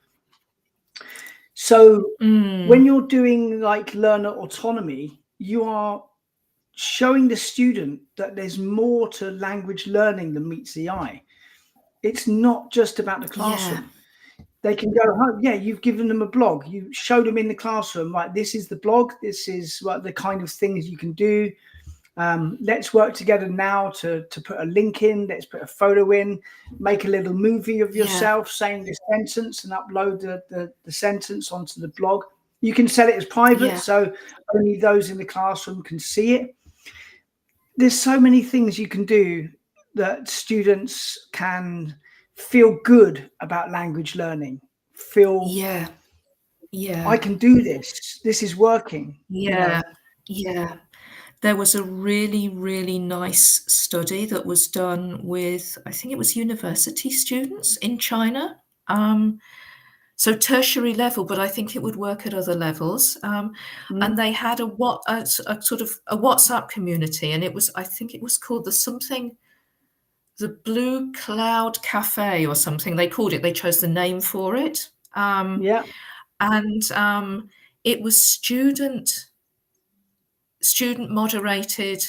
So when you're doing like learner autonomy, you are showing the student that there's more to language learning than meets the eye. It's not just about the classroom. They can go home. Yeah, you've given them a blog. You showed them in the classroom, right? This is the blog. This is what the kind of things you can do. Let's work together now to put a link in. Let's put a photo in. Make a little movie of yourself saying this sentence and upload the sentence onto the blog. You can set it as private, so only those in the classroom can see it. There's so many things you can do that students can feel good about language learning. Feel, I can do this. This is working. Yeah. There was a really, really nice study that was done with, I think it was university students in China. So tertiary level, but I think it would work at other levels. And they had a sort of a WhatsApp community, and I think it was called the Blue Cloud Cafe or something. They called it. They chose the name for it. And it was student moderated,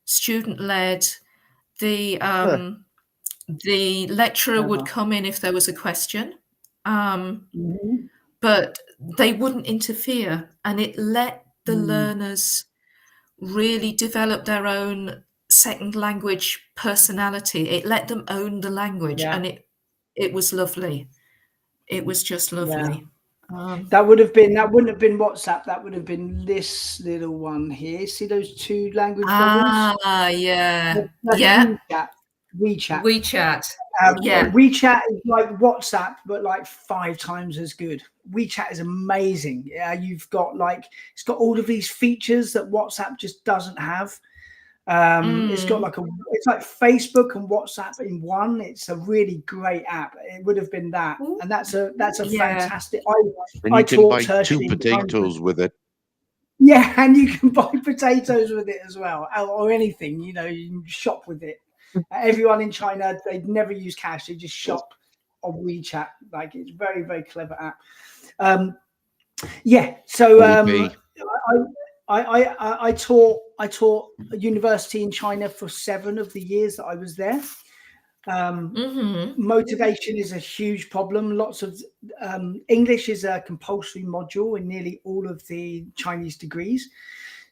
student led. The The lecturer would Clever. come in if there was a question, Mhm. but they wouldn't interfere, and it let the Mm. learners really develop their own second language personality. It let them own the language, Yeah, and it was lovely. It was just yeah. lovely. That wouldn't have been WhatsApp. That would have been this little one here. See those two language bubbles? Yeah. That's Yeah. WeChat. WeChat. WeChat. Yeah. WeChat is like WhatsApp, but like 5 times as good. WeChat is amazing. Yeah, you've got like it's got all of these features that WhatsApp just doesn't have. It's got like it's like Facebook and WhatsApp in one. It's a really great app. It would have been that, Ooh, and that's a yeah. fantastic. And I you can taught buy 2 tertiary in China. potatoes with it. Yeah, and you can buy potatoes with it as well, or anything. You know, you can shop with it. Everyone in China, they never use cash; they just shop on WeChat. Like it's very, very clever app. Yeah, so Alipay. I taught a university in China for 7 of the years that I was there. Motivation is a huge problem. Lots of English is a compulsory module in nearly all of the Chinese degrees.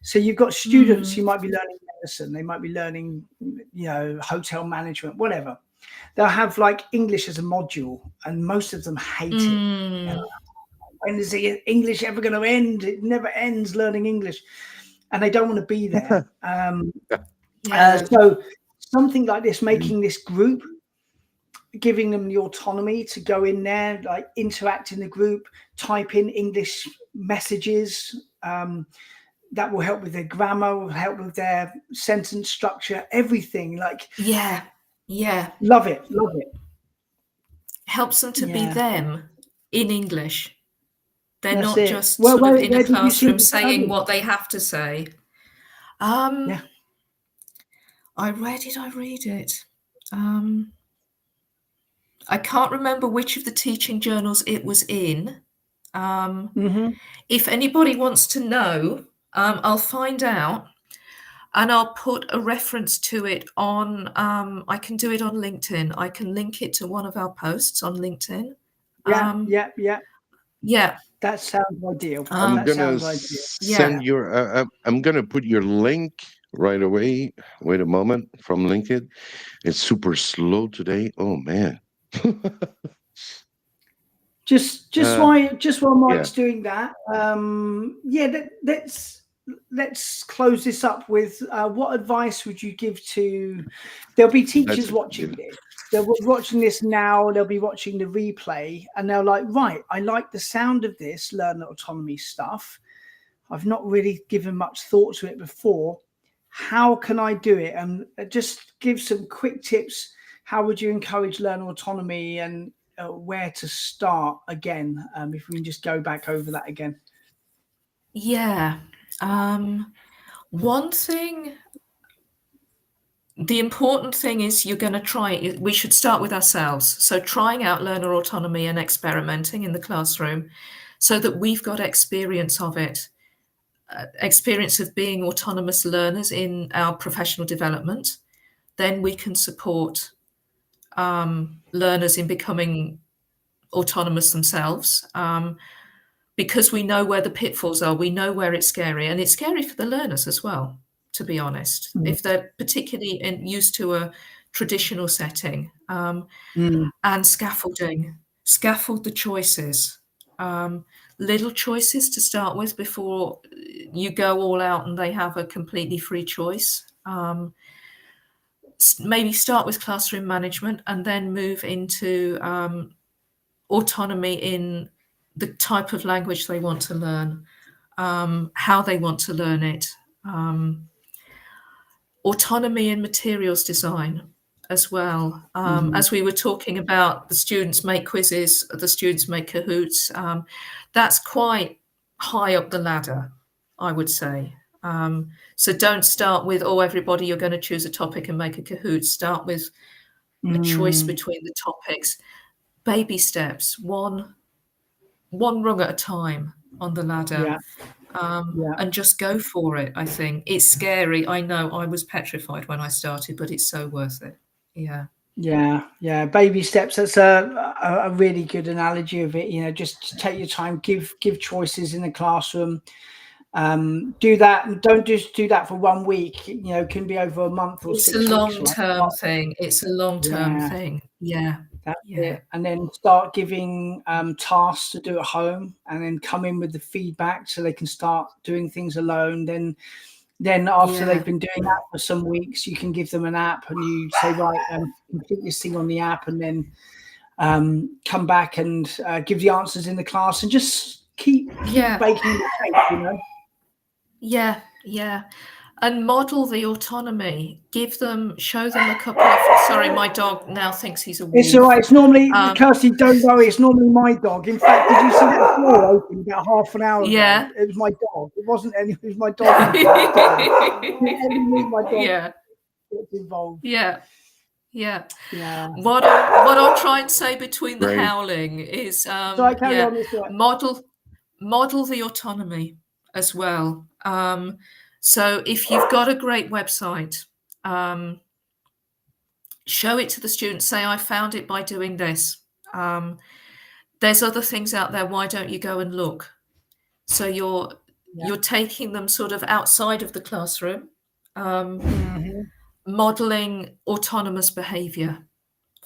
So you've got students who might be learning medicine, they might be learning, hotel management, whatever. They'll have like English as a module, and most of them hate it. When is the English ever going to end? It never ends learning English, and they don't want to be there. So something like this, making this group, giving them the autonomy to go in there, like interact in the group, type in English messages. That will help with their grammar, will help with their sentence structure, everything. Like, yeah. Love it. Helps them to be Yeah. them in English. They're That's not it. just Well, sort of in where a did you see classroom this saying early? what they have to say. Yeah. Where did I read it? I can't remember which of the teaching journals it was in. If anybody wants to know, I'll find out, and I'll put a reference to it on. I can do it on LinkedIn. I can link it to one of our posts on LinkedIn. Yeah. That sounds ideal. I'm That gonna sounds ideal. send your. I'm gonna put your link right away. Wait a moment from LinkedIn. It's super slow today. Oh man. Just while Mike's Yeah. doing that, let's close this up with what advice would you give to? There'll be teachers watching this. They'll be watching this now. They'll be watching the replay, and they're like, right, I like the sound of this learner autonomy stuff. I've not really given much thought to it before. How can I do it? And just give some quick tips. How would you encourage learner autonomy, and where to start again? If we can just go back over that again. Yeah. One thing, the important thing is you're going to try it. We should start with ourselves. So trying out learner autonomy and experimenting in the classroom so that we've got experience of it, experience of being autonomous learners in our professional development. Then we can support learners in becoming autonomous themselves, because we know where the pitfalls are, we know where it's scary, and it's scary for the learners as well, to be honest, if they're particularly used to a traditional setting. And scaffold the choices, little choices to start with before you go all out and they have a completely free choice. Maybe start with classroom management and then move into autonomy in the type of language they want to learn, how they want to learn it, autonomy in materials design as well. As we were talking about, the students make quizzes, the students make Kahoots. That's quite high up the ladder, I would say. So don't start with, everybody, you're going to choose a topic and make a Kahoot. Start with a choice between the topics. Baby steps, one rung at a time on the ladder. And just go for it. I think it's scary. I know I was petrified when I started, but it's so worth it. Yeah. Yeah, baby steps. That's a really good analogy of it. Just take your time, give choices in the classroom. Do that, and don't just do that for 1 week. It can be over a month or It's 6 a weeks. long-term thing. It's a long-term thing. Yeah. That's it. And then start giving tasks to do at home, and then come in with the feedback so they can start doing things alone. Then after they've been doing that for some weeks, you can give them an app, and you say, right, complete this thing on the app, and then come back and give the answers in the class, and just keep baking the cake, Yeah. And model the autonomy. Show them a couple of. Sorry, my dog now thinks he's a wolf. It's all right. It's normally, Kirstie, don't worry. It's normally my dog. In fact, did you see that door open about half an hour ago? It was my dog. It wasn't any. It was my dog. My dog gets involved. Yeah. What I'll try and say between the howling is, model the autonomy as well. So if you've got a great website, show it to the students. Say, I found it by doing this. There's other things out there. Why don't you go and look? So you're taking them sort of outside of the classroom, modeling autonomous behavior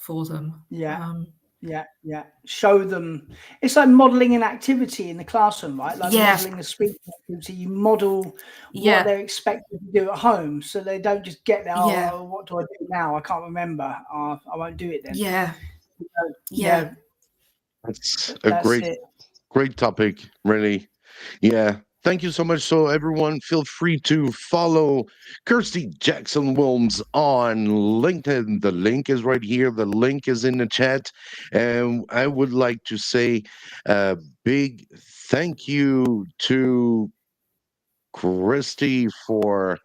for them. Yeah. Show them. It's like modeling an activity in the classroom, right? Like modeling a speech activity. You model what they're expected to do at home, so they don't just get there. Oh, what do I do now? I can't remember. I won't do it then. Yeah. That's a great topic, really. Yeah. Thank you so much. So everyone, feel free to follow Kirstie Jackson Wilms on LinkedIn. The link is right here. The link is in the chat. And I would like to say a big thank you to Kirstie for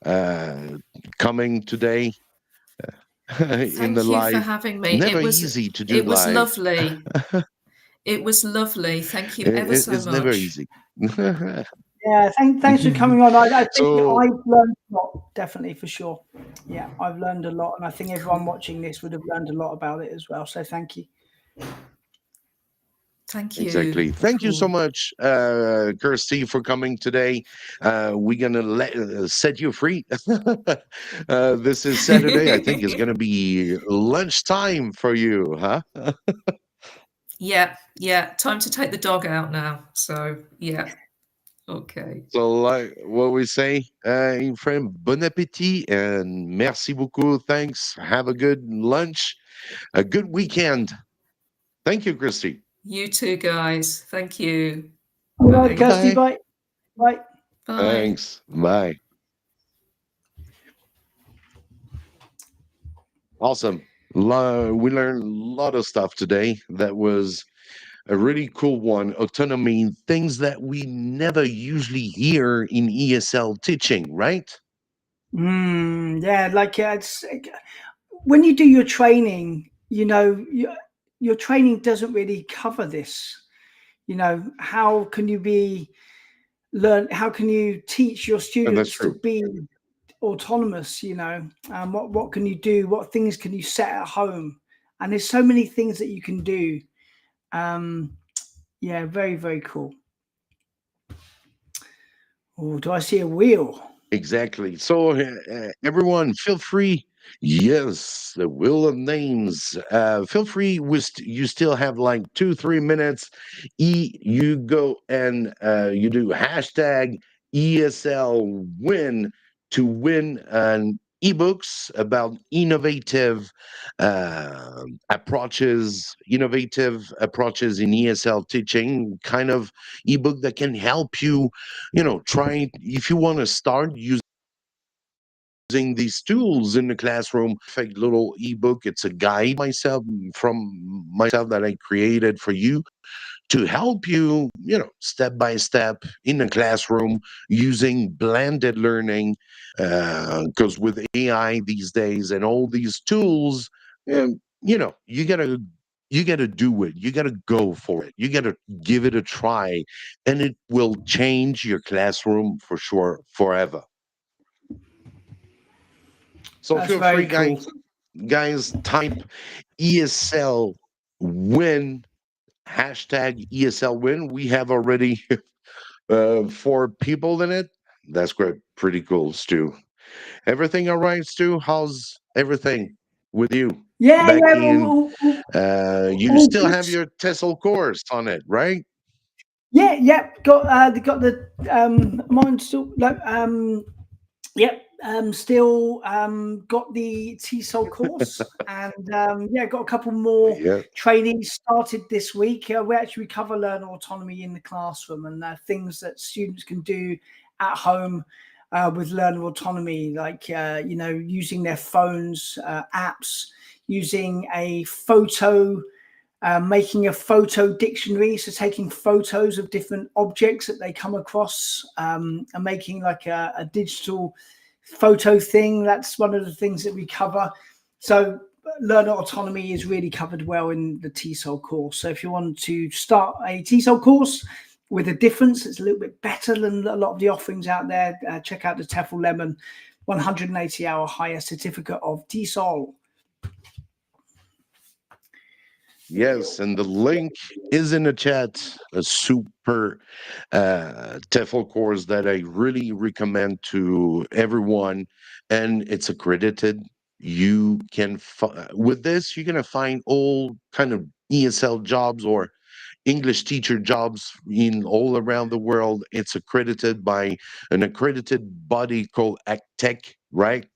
coming today in the live. Thank you for having me. Never easy to do live. It was lovely. It was lovely. Thank you ever so much. It's never easy. Yeah, thanks for coming on. I think I've learned a lot, definitely, for sure. Yeah, I've learned a lot, and I think everyone watching this would have learned a lot about it as well. So thank you. Thank you. Exactly. Thank you so much, Kirstie, for coming today. We're going to set you free. This is Saturday. I think it's going to be lunchtime for you, huh? Yeah. Time to take the dog out now. So, yeah. Okay. So, like what we say in French, bon appétit and merci beaucoup. Thanks. Have a good lunch, a good weekend. Thank you, Kirstie. You too, guys. Thank you. All right, Kirstie. Bye. Bye. Thanks. Bye. Awesome. We learned a lot of stuff today. That was a really cool one. Autonomy, things that we never usually hear in ESL teaching, right? Yeah, like it's when you do your training, your training doesn't really cover this. How can you how can you teach your students to be autonomous? What can you do? What things can you set at home? And there's so many things that you can do. Yeah, very, very cool. Oh, do I see a wheel? Exactly. So everyone, feel free. Yes, the wheel of names. Feel free. You still have like 2-3 minutes. You go and you do hashtag ESL win to win an ebooks about innovative approaches in ESL teaching, kind of ebook that can help you, try if you want to start using these tools in the classroom. Perfect little ebook. It's a guide from myself that I created for you to help you, step by step in the classroom using blended learning. Because with AI these days and all these tools, you gotta do it. You gotta go for it. You gotta give it a try, and it will change your classroom for sure forever. So That's feel free, guys. guys, type ESL win, hashtag ESL win. We have already 4 people in it. That's great. Pretty cool, Stu. Everything all right, Stu? How's everything with you Yeah, back yeah, in? You all still good. have your TESOL course on it, right? Yeah, yeah. Got the mine still. Like, yep. Still got the TESOL course, and yeah, got a couple more Yeah. trainings started this week. We actually cover learner autonomy in the classroom and things that students can do at home with learner autonomy, like using their phones, apps, using a photo. Making a photo dictionary, so taking photos of different objects that they come across and making like a digital photo thing. That's one of the things that we cover. So learner autonomy is really covered well in the TESOL course. So if you want to start a TESOL course with a difference, it's a little bit better than a lot of the offerings out there, check out the TEFL Lemon 180-hour higher certificate of TESOL. Yes, and the link is in the chat. A super TEFL course that I really recommend to everyone, and it's accredited. You can with this, you're gonna find all kind of ESL jobs or English teacher jobs in all around the world. It's accredited by an accredited body called ACTEC, right?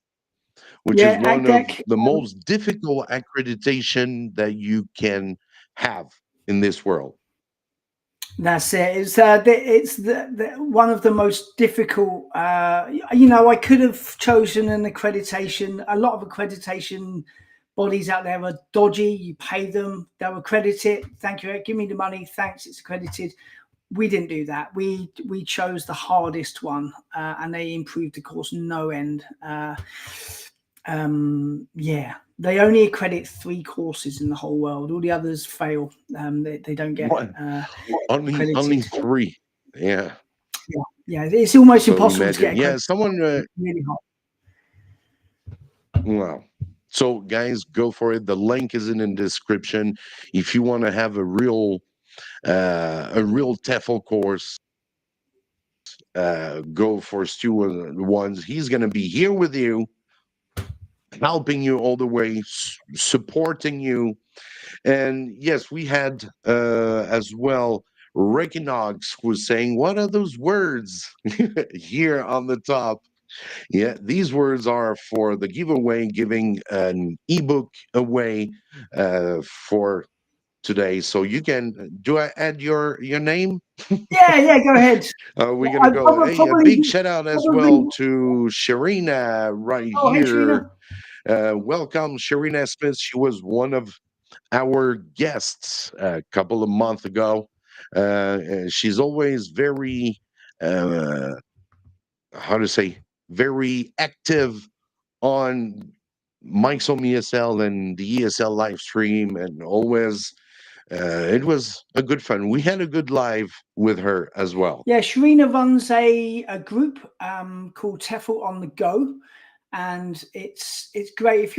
Which is Yeah, one of ACTEC. the most difficult accreditation that you can have in this world. That's it. It's the one of the most difficult. I could have chosen an accreditation. A lot of accreditation bodies out there are dodgy. You pay them, they'll accredit it. Thank you. Give me the money. Thanks. It's accredited. We didn't do that. We chose the hardest one, and they improved the course no end. Yeah, they only accredit 3 courses in the whole world. All the others fail. They don't get What? Only accredited. 3. Yeah. Yeah, it's almost So impossible to imagine. get Yeah, accredited. someone It's really hard. wow. So guys, go for it. The link is in the description. If you want to have a real TEFL course, go for Stu ones. He's gonna be here with you, helping you all the way, supporting you. And yes, we had as well Ricky Knox was saying, what are those words here on the top? Yeah, these words are for the giveaway, giving an ebook away for today. So you can, do I add your name? Yeah, go ahead. We're I gonna go. Hey, a probably big shout out as probably. well to Sharina right Oh, hey, here. Trina. Welcome, Sharina Smith. She was one of our guests a couple of months ago. She's always very, uh, how to say, very active on Mike's Home ESL and the ESL live stream, and always it was a good fun. We had a good live with her as well. Yeah, Sharina runs a group called TEFL on the Go, and it's great if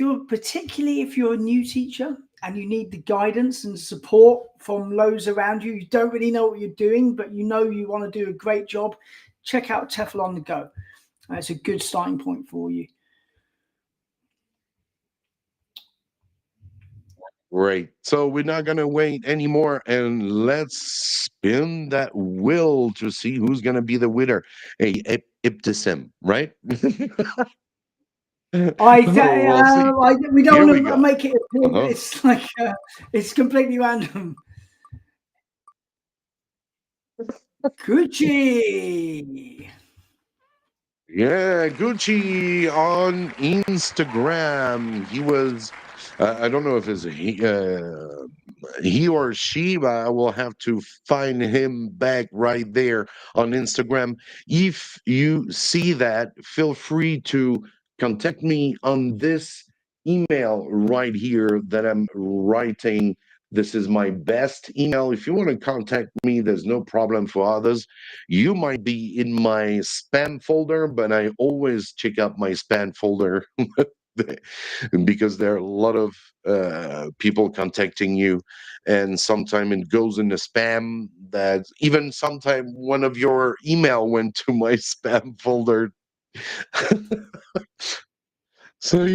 you're particularly if you're a new teacher and you need the guidance and support from those around you. You don't really know what you're doing, but you know you want to do a great job. Check out TEFL on the Go. It's a good starting point for you. Great. So we're not gonna wait anymore, and let's spin that wheel to see who's gonna be the winner. Hey, Ibtissim, right? We'll see. We Here don't we want to go. make it. Uh-huh. It's like it's completely random. Gucci. Yeah, Gucci on Instagram. He was, I don't know if it's he or she, but I will have to find him back right there on Instagram. If you see that, feel free to contact me on this email right here that I'm writing. This is my best email. If you want to contact me, there's no problem for others. You might be in my spam folder, but I always check out my spam folder because there are a lot of people contacting you, and sometimes it goes in the spam. That even sometimes one of your email went to my spam folder. So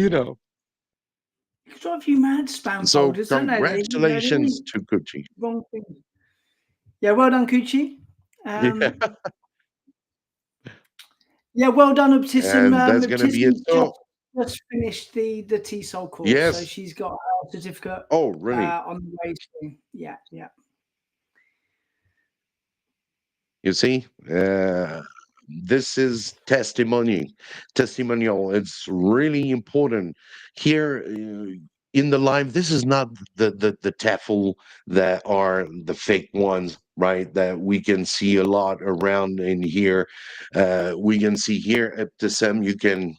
Drive you mad, spam so folders, don't they? congratulations to Gucci. Wrong thing. Yeah, well done, Gucci. Yeah, Yeah, well done, Uptism. and that's gonna be it. Uptism So just finished the TESOL course, so yes. she's got her certificate Oh, really? on the way soon. Yeah, yeah. You see, this is testimonial. It's really important here in the live. This is not the TEFL that are the fake ones, right? That we can see a lot around in here. We can see here at the SEM. You can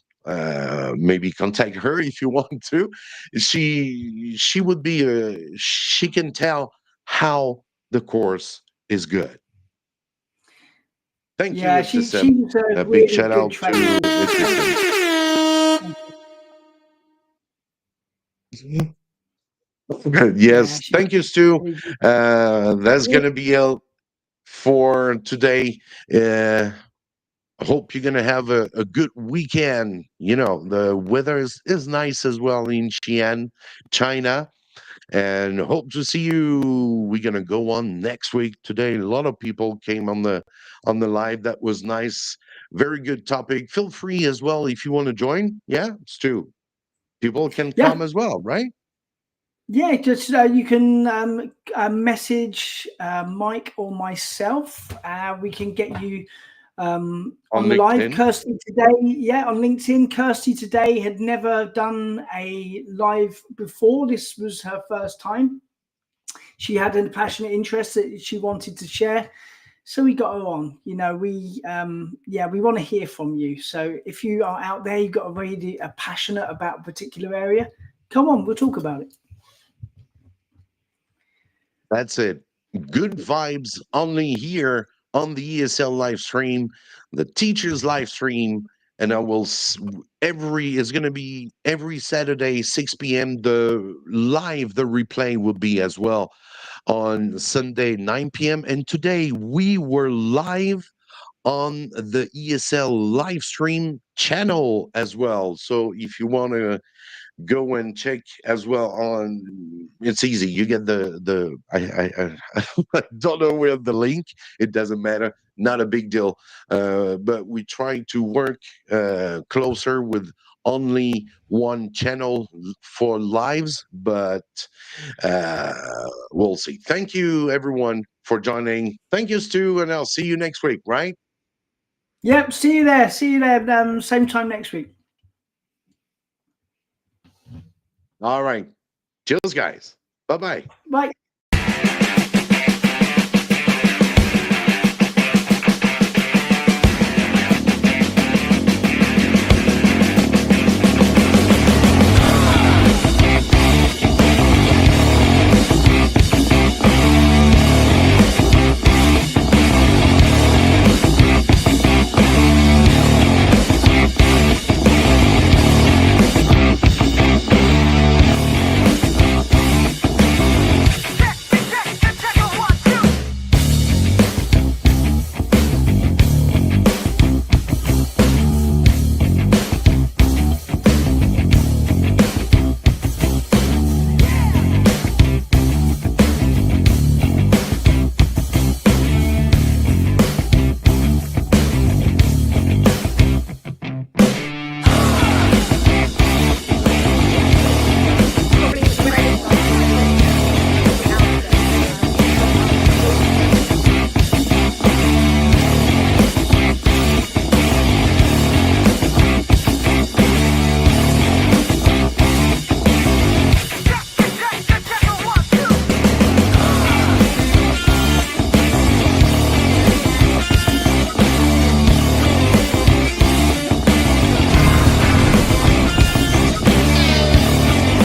maybe contact her if you want to. She would be she can tell how the course is good. Thank you, Yeah, she Ibtisam. was a A big really shout good out to trainer. Ibtisam. Yeah, Yes, she's thank you, Stu. really good. That's gonna be it for today. I hope you're gonna have a good weekend. The weather is nice as well in Xi'an, China. And hope to see you. We're gonna go on next week. Today, a lot of people came on the live. That was nice. Very good topic. Feel free as well if you want to join. Yeah, Stu. People can Yeah, come as well, right? yeah. Just you can message Mike or myself. We can get you On on the live. LinkedIn. Kirstie today, yeah, on LinkedIn. Kirstie today had never done a live before. This was her first time. She had a passionate interest that she wanted to share, so we got her on. We want to hear from you. So if you are out there, you've got a really passionate about a particular area, come on, we'll talk about it. That's it. Good vibes only here on the ESL live stream, the teachers live stream, and it's going to be every Saturday 6 p.m. The replay will be as well on Sunday 9 p.m. And today we were live on the ESL live stream channel as well. So if you want to go and check as well it's easy. You get I don't know where the link. It doesn't matter. Not a big deal. But we try to work closer with only one channel for lives, but we'll see. Thank you everyone for joining. Thank you, Stu, and I'll see you next week, right? Yep, see you there. Same time next week. All right. Cheers, guys. Bye-bye. Bye.